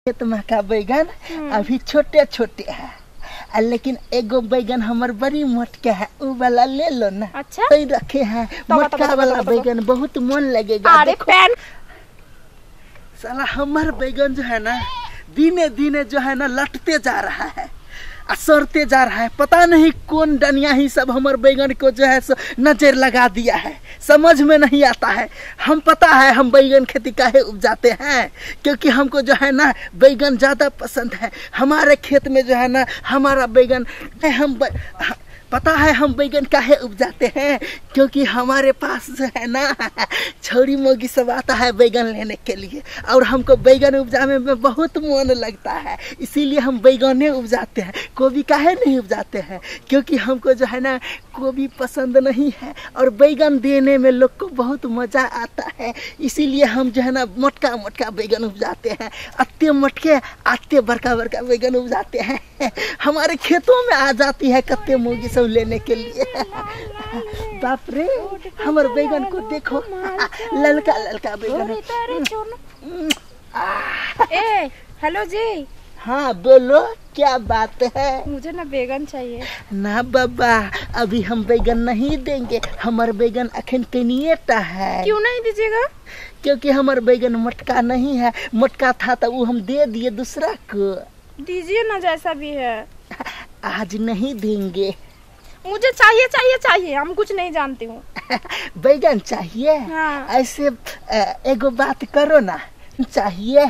खेत में का बैगन अभी छोटे छोटे है, लेकिन एगो बैगन हमर बड़ी मोटका है, उ वाला ले लो ना। अच्छा तो रखे हैं मोटका वाला बैगन, बहुत मन लगेगा। अरे पैन साला हमर बैगन जो है ना दिने दिने जो है ना लटते जा रहा है, सड़ते जा रहा है। पता नहीं कौन डनिया ही सब हमर बैगन को जो है नजर लगा दिया है, समझ में नहीं आता है। हम पता है हम बैगन खेती काहे उपजाते हैं, क्योंकि हमको जो है ना बैगन ज़्यादा पसंद है। हमारे खेत में जो है ना हमारा बैगन पता है हम बैगन काहे उपजाते हैं, क्योंकि हमारे पास जो है ना छोरी मोगी सब आता है बैगन लेने के लिए, और हमको बैगन उपजाने में बहुत मन लगता है, इसीलिए हम बैगने उपजाते हैं। गोभी काहे नहीं उपजाते हैं, क्योंकि हमको जो है ना गोभी पसंद नहीं है, और बैगन देने में लोग को बहुत मज़ा आता है, इसीलिए हम जो है ना मोटका मोटका बैगन उपजाते हैं। अत्ते मोटके अत्ते बड़का बड़का बैगन उपजाते हैं। हमारे खेतों में आ जाती है कत्ते मोगी सब लेने के लिए। बाप रे हमर बैगन को देखो, ललका ललका बैगन। ए हेलो जी। हाँ बोलो क्या बात है। मुझे ना बैगन चाहिए। ना बाबा अभी हम बैगन नहीं देंगे, हमार बैगन अखन कनिएटा है। क्यों नहीं दीजिएगा? क्योंकि हमार बैगन मोटका नहीं है, मोटका था तो वो हम दे दिए दूसरा को। दीजिए ना जैसा भी है। आज नहीं देंगे। मुझे चाहिए चाहिए चाहिए, हम कुछ नहीं जानती हूँ। बैगन चाहिए? हाँ। ऐसे एगो बात करो ना, चाहिए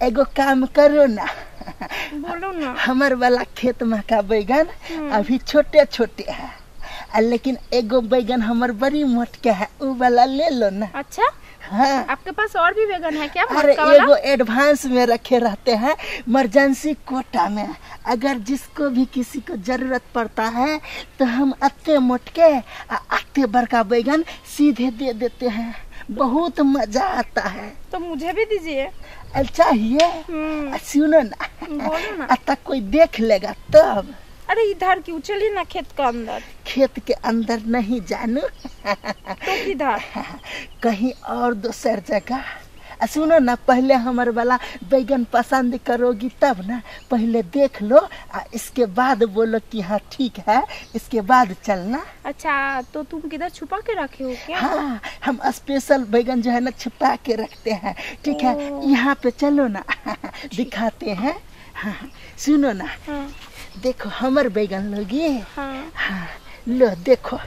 एगो काम करो ना। बोलो ना। हमार वाला खेत में का बैगन अभी छोटे छोटे है, लेकिन एगो बैगन हमार बड़ी मोटका है, उ वाला ले लो ना। अच्छा हाँ। आपके पास और भी बैगन है क्या? अरे एगो एडवांस में रखे रहते हैं, इमरजेंसी कोटा में। अगर जिसको भी किसी को जरूरत पड़ता है तो हम अत्ते मोटके अत्ते बड़का बैगन सीधे दे देते हैं, बहुत मजा आता है। तो मुझे भी दीजिए। चाहिए? सुनो ना, बोलो ना। तक कोई देख लेगा तब। अरे इधर क्यों, चलिए ना खेत के अंदर। खेत के अंदर नहीं जानू। तो किधर? कहीं और दूसर जगह। सुनो ना, पहले हमारे वाला बैगन पसंद करोगी तब ना, पहले देख लो, इसके बाद बोलो कि हाँ ठीक है, इसके बाद चलना। अच्छा तो तुम किधर छुपा के रखे हो क्या? हाँ हम स्पेशल बैगन जो है ना छुपा के रखते हैं। ठीक है यहाँ पे चलो ना, दिखाते हैं। हाँ सुनो ना। हाँ। देखो हमर बैगन लोगी। हाँ। हाँ लो देखो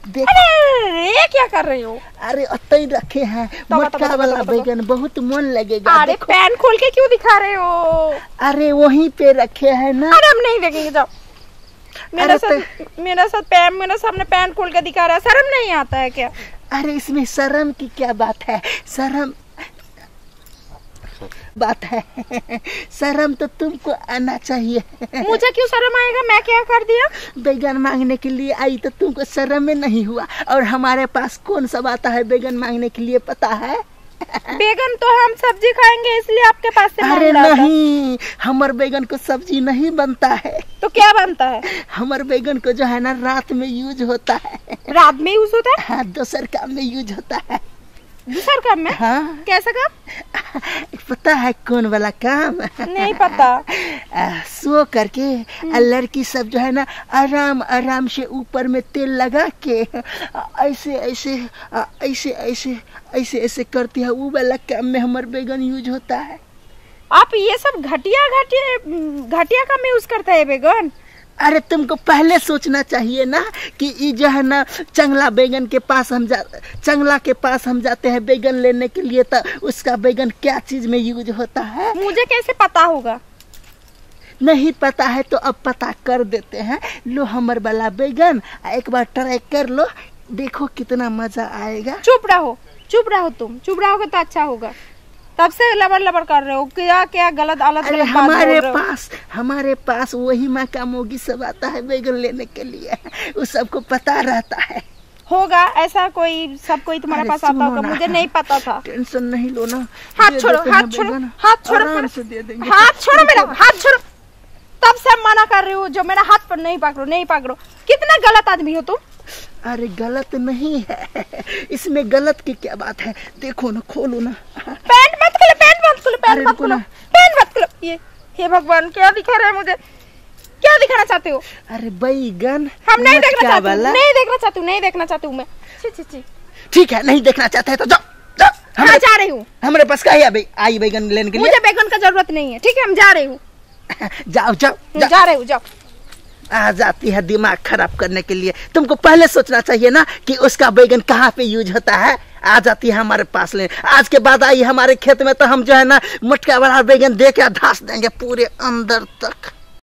देखो। अरे ये क्या कर रही हो? अरे अतई रखे हैं मोटका वाला बैगन, बहुत मन लगेगा। अरे पैन खोल के क्यों दिखा रहे हो? अरे वहीं पे रखे हैं ना। अरे हम नहीं देखेंगे, जाओ। मेरे साथ मेरे सामने पैन खोल के दिखा रहा है, शर्म नहीं आता है क्या? अरे इसमें शर्म की क्या बात है, शर्म बात है। शर्म तो तुमको आना चाहिए। मुझे क्यों शर्म आएगा? मैं क्या कर दिया? बैगन मांगने के लिए आई तो तुमको शर्म में नहीं हुआ, और हमारे पास कौन सब आता है बैगन मांगने के लिए, पता है? बैगन तो हम सब्जी खाएंगे इसलिए आपके पास से अरे नहीं, हमार बैगन को सब्जी नहीं बनता है। तो क्या बनता है? हमार बैगन को जो है ना रात में यूज होता है। रात में यूज होता है? हाँ दूसर काम में यूज होता है। दूसर काम में? हाँ। कैसा काम? पता है कौन वाला काम? नहीं पता। सो करके लड़की सब जो है ना आराम आराम से ऊपर में तेल लगा के ऐसे ऐसे ऐसे ऐसे ऐसे ऐसे करती है, वो वाला काम में हमार बैगन यूज होता है। आप ये सब घटिया काम में यूज करता है बैगन? अरे तुमको पहले सोचना चाहिए ना कि ये जो है ना चंगला बैगन के पास चंगला के पास हम जाते हैं बैगन लेने के लिए, तो उसका बैगन क्या चीज में यूज होता है। मुझे कैसे पता होगा? नहीं पता है तो अब पता कर देते हैं। लो हमर वाला बैगन एक बार ट्राई कर लो, देखो कितना मजा आएगा। चुप रहो तुम, चुप रहोगे तो अच्छा होगा। तब से लबर लबर कर रहे हो, क्या क्या गलत अलग अरे हमारे पास वही माँ का मोगी सब आता है बैगन लेने के लिए, उस सबको पता रहता है। होगा ऐसा कोई, सब कोई तुम्हारे पास आता होगा, मुझे नहीं पता था। टेंशन नहीं लो ना। हाथ छोड़ो, हाथ छोड़ो, हाथ छोड़ो, आराम से दे देंगे। हाथ छोड़ो मेरा, हाथ छोड़ो। तब से मना कर रही हो, जो मेरा हाथ पर नहीं पकड़ो, नहीं पकड़ो। कितना गलत आदमी हो तुम। अरे गलत नहीं है, इसमें गलत की क्या बात है, देखो ना, खोलो ना। पैंट मत खोलो, पैंट मत खोलो, पैंट मत खोलो, पैंट मत खोलो। ये भगवान क्या दिखा रहा है मुझे? क्या दिखाना चाहते हो? अरे बैगन हम नहीं देखना चाहते, नहीं देखना चाहती हूँ, नहीं देखना चाहती हूँ मैं। छी। ठीक है, नहीं देखना चाहते हैं तो जाओ जाओ। हाँ, जा रही हूँ। हमारे पास क्या है आई बैगन लेने के लिए? मुझे बैगन का जरूरत नहीं है। ठीक है, हम जा रही हूँ। जाओ जाओ जा रही हूँ, जाओ। आ जाती है दिमाग खराब करने के लिए। तुमको पहले सोचना चाहिए ना कि उसका बैगन कहाँ पे यूज होता है। आ जाती है हमारे पास ले। आज के बाद आई हमारे खेत में तो हम जो है ना मोटका वाला बैगन दे के धंस देंगे पूरे अंदर तक।